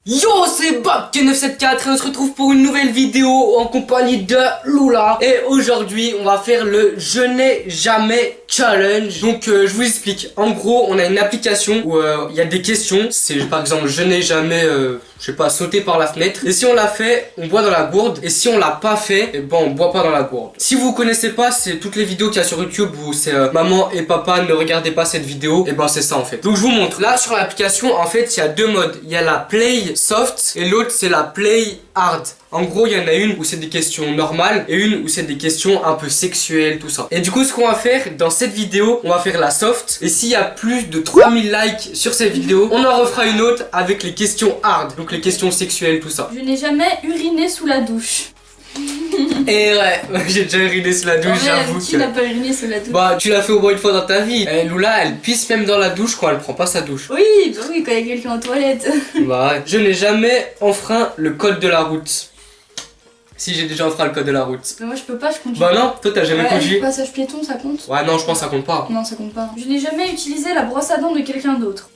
Yo, c'est Bob974 et on se retrouve pour une nouvelle vidéo en compagnie de Lula. Et aujourd'hui, on va faire le Je n'ai jamais challenge. Donc, je vous explique. En gros, on a une application où il y a des questions. C'est par exemple, je n'ai jamais, je sais pas, sauté par la fenêtre. Et si on l'a fait, on boit dans la gourde. Et si on l'a pas fait, et ben on boit pas dans la gourde. Si vous connaissez pas, c'est toutes les vidéos qu'il y a sur YouTube où c'est maman et papa ne regardez pas cette vidéo. Et ben c'est ça en fait. Donc je vous montre. Là sur l'application, en fait, il y a deux modes. Il y a la Play Soft et l'autre c'est la Play Hard. En gros, il y en a une où c'est des questions normales et une où c'est des questions un peu sexuelles, tout ça. Et du coup, ce qu'on va faire dans cette vidéo, on va faire la soft. Et s'il y a plus de 3000 likes sur cette vidéo, on en refera une autre avec les questions hard. Donc les questions sexuelles, tout ça. Je n'ai jamais uriné sous la douche. Et ouais, j'ai déjà uriné sous la douche, j'avoue. Qui n'a pas uriné sous la douche? Bah, tu l'as fait au moins une fois dans ta vie. Lula, elle pisse même dans la douche quand elle prend pas sa douche. Oui, bah oui, quand il y a quelqu'un aux toilettes. Bah ouais. Je n'ai jamais enfreint le code de la route. Si, j'ai déjà enfreint le code de la route. Mais moi je peux pas, je conduis. Bah non, toi t'as jamais conduit. Passage piéton, ça compte? Ouais, non, je pense que ça compte pas. Non, ça compte pas. Je n'ai jamais utilisé la brosse à dents de quelqu'un d'autre.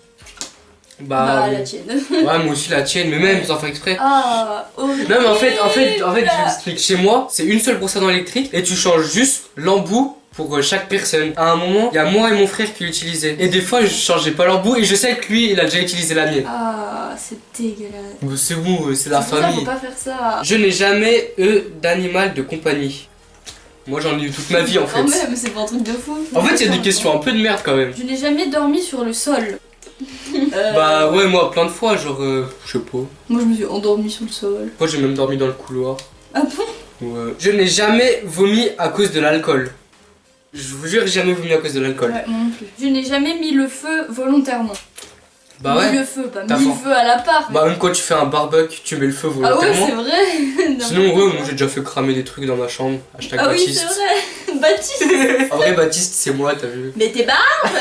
Bah, la tienne. Ouais, moi aussi la tienne, mais même sans faire exprès. Ah, horrible. Non mais en fait, je vous explique. Chez moi, c'est une seule brosse à dents électrique et tu changes juste l'embout pour chaque personne. À un moment, il y a moi et mon frère qui l'utilisaient. Et des fois, je changeais pas l'embout et je sais que lui, il a déjà utilisé la mienne. Ah, c'est dégueulasse. Bah, c'est bon, c'est la famille. Faut pas faire ça. Je n'ai jamais eu d'animal de compagnie. Moi, j'en ai eu toute ma vie en fait. Quand même, c'est pas un truc de fou. En fait, il y a des questions un peu de merde quand même. Je n'ai jamais dormi sur le sol. Bah ouais, moi plein de fois, genre, je sais pas. Moi je me suis endormie sur le sol. Moi j'ai même dormi dans le couloir. Ah bon? Ouais. Je n'ai jamais vomi à cause de l'alcool. Je vous jure, j'ai jamais vomi à cause de l'alcool. Ouais, moi non plus. Je n'ai jamais mis le feu volontairement. Bah mis ouais. le feu, pas mis le feu à l'appart. Bah même quand tu fais un barbecue, tu mets le feu Ah ouais, volontairement. c'est vrai. Sinon ouais, moi j'ai déjà fait cramer des trucs dans ma chambre. Hashtag Ah oui, Baptiste. c'est vrai. Baptiste. En vrai Baptiste c'est moi, t'as vu. Mais t'es barbe.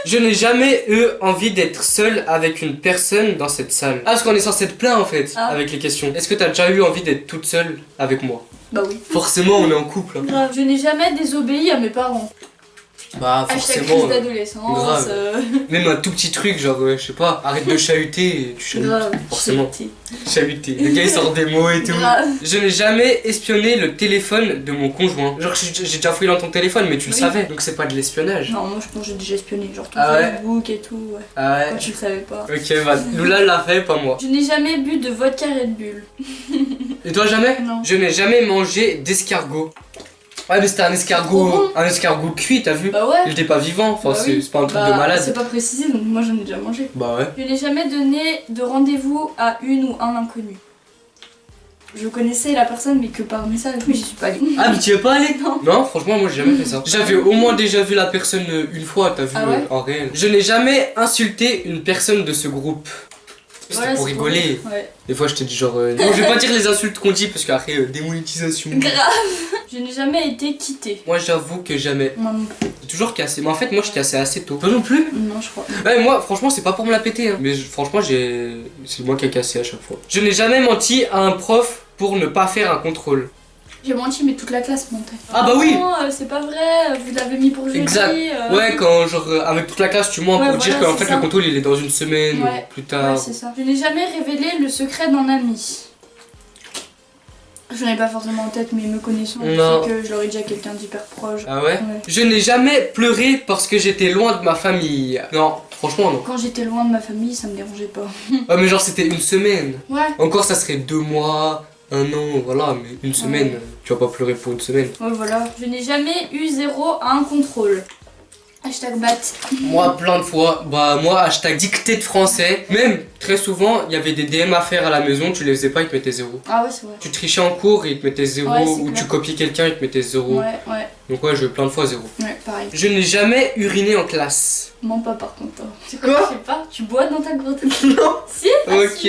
Je n'ai jamais eu envie d'être seul avec une personne dans cette salle. Ah parce qu'on est censé être plein en fait, avec les questions. Est-ce que t'as déjà eu envie d'être toute seule avec moi? Bah oui. Forcément on est en couple. Hein. Grave. Je n'ai jamais désobéi à mes parents. Bah Hashtag forcément. crise d'adolescence. Grave. Même un tout petit truc, genre, je sais pas, arrête de chahuter et tu chahutes. Grave. Forcément. Chahuter. Le gars il sort des mots et tout. Grave. Je n'ai jamais espionné le téléphone de mon conjoint. Genre, j'ai déjà fouillé dans ton téléphone, mais tu le savais. Donc c'est pas de l'espionnage. Non, moi je pense que j'ai déjà espionné. Genre ton Ah ouais. Facebook et tout. Ouais. Ah ouais. Quand tu le savais pas. Ok, bah, Lula l'a fait, pas moi. Je n'ai jamais bu de vodka Red Bull. Et toi, jamais? Non. Je n'ai jamais mangé d'escargot. Ouais, mais c'était un escargot cuit, t'as vu? Bah ouais. Il était pas vivant, enfin, Bah oui. c'est pas un truc Bah, de malade. c'est pas précisé, donc moi j'en ai déjà mangé. Bah ouais. Je n'ai jamais donné de rendez-vous à une ou un inconnu. Je connaissais la personne mais que par message, mais j'y suis pas allée. Ah, mais tu y es pas allé? Non. Non, franchement, moi j'ai jamais fait ça. J'avais au moins déjà vu la personne une fois, t'as vu, Ah ouais en réel. Je n'ai jamais insulté une personne de ce groupe. C'était Voilà, pour c'est rigoler. Ouais. Des fois, je te dis genre. Non, je vais pas dire les insultes qu'on dit parce qu'après, démonétisation. Grave. Je n'ai jamais été quittée. Moi, j'avoue que jamais. Moi non plus. J'ai toujours cassé. Mais en fait, moi, je cassais assez tôt. Toi non plus? Non, je crois. Ouais, moi, franchement, c'est pas pour me la péter. Hein. Mais franchement, c'est moi qui ai cassé à chaque fois. Je n'ai jamais menti à un prof pour ne pas faire un contrôle. J'ai menti, mais toute la classe mentait. Ah bah oui. Non, c'est pas vrai, vous l'avez mis pour jeudi. Exact. Ouais, quand genre avec toute la classe tu mens Ouais, pour dire voilà, qu'en c'est fait ça. le contrôle il est dans une semaine Ouais. ou plus tard. Ouais, c'est ça. Je n'ai jamais révélé le secret d'un ami. Je n'en ai pas forcément en tête, mais me connaissant, je Non. sais que je l'aurais dit à quelqu'un d'hyper proche. Ah ouais, Ouais. Je n'ai jamais pleuré parce que j'étais loin de ma famille. Non, franchement non. Quand j'étais loin de ma famille, ça me dérangeait pas. Ah mais genre c'était une semaine. Ouais. Encore ça serait 2 mois, 1 an, voilà, mais une semaine, tu vas pas pleurer pour une semaine. Ouais, voilà. Je n'ai jamais eu 0 à un contrôle. Hashtag bat. Moi plein de fois, bah moi hashtag dictée de français. Même très souvent il y avait des DM à faire à la maison, tu les faisais pas, ils te mettaient 0. Ah ouais, c'est vrai. Tu trichais en cours et ils te mettaient 0, Ouais, c'est ou clair. tu copiais quelqu'un, ils te mettaient 0. Ouais, ouais. Donc ouais, j'ai eu plein de fois 0. Ouais, pareil. Je n'ai jamais uriné en classe. Non, pas par contre. Toi. C'est Quoi? Je sais pas. Tu bois dans ta grotte. Non. Si? Ah, Ok. si.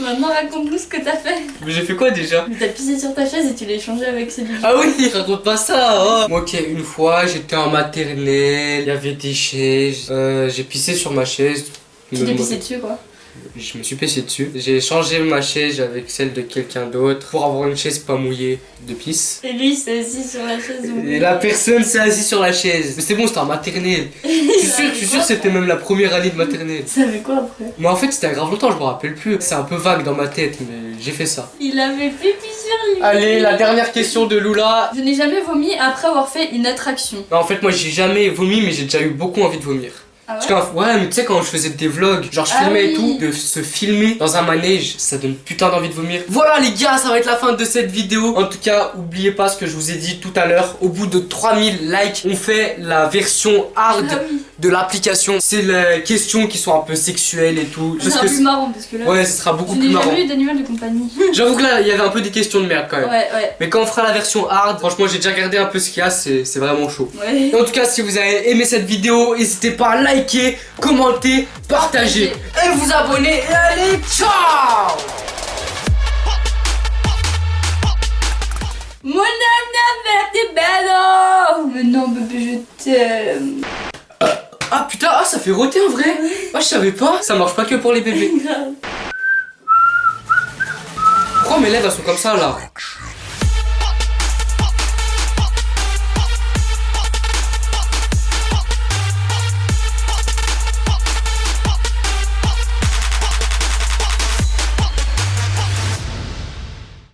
Maintenant, raconte-nous ce que t'as fait. Mais j'ai fait quoi déjà? Mais t'as pissé sur ta chaise et tu l'as échangé avec celui. Ah oui, raconte pas ça. Oh. Moi, ok, une fois, j'étais en maternelle, il y avait des chaises, j'ai pissé sur ma chaise. Tu t'es pissé dessus quoi. je me suis pissé dessus. J'ai changé ma chaise avec celle de quelqu'un d'autre pour avoir une chaise pas mouillée de pisse. Et lui il s'est assis sur la chaise. Et la personne s'est assise sur la chaise. Mais c'était bon, c'était en maternelle. Je suis sûr que c'était même la première année de maternelle. Ça fait quoi après? Mais en fait, c'était à grave longtemps, je me rappelle plus. C'est un peu vague dans ma tête, mais j'ai fait ça. Il avait pipi sur lui. Allez, la dernière question de Lula. Je n'ai jamais vomi après avoir fait une attraction. Non, en fait, moi j'ai jamais vomi, mais j'ai déjà eu beaucoup envie de vomir. Ah ouais? Parce que, ouais, mais tu sais, quand je faisais des vlogs, genre je Ah filmais oui. et tout, de se filmer dans un manège, ça donne putain d'envie de vomir. Voilà les gars, ça va être la fin de cette vidéo. En tout cas, oubliez pas ce que je vous ai dit tout à l'heure. Au bout de 3000 likes, on fait la version hard Ah oui. de l'application. C'est les questions qui sont un peu sexuelles et tout. Ce sera plus marrant parce que là. Ouais, ce sera beaucoup Je plus n'ai marrant. jamais eu d'animal de compagnie. J'avoue que là, il y avait un peu des questions de merde quand même. Ouais, ouais. Mais quand on fera la version hard, franchement, j'ai déjà regardé un peu ce qu'il y a, c'est vraiment chaud. Ouais. En tout cas, si vous avez aimé cette vidéo, n'hésitez pas à liker, commenter, partager et vous abonner. Et allez, ciao! Mon âme verte bello. Mais non bébé, je t'aime. Ah putain, ah ça fait rôter en vrai. Ah je savais pas, ça marche pas que pour les bébés. Pourquoi mes lèvres elles sont comme ça là?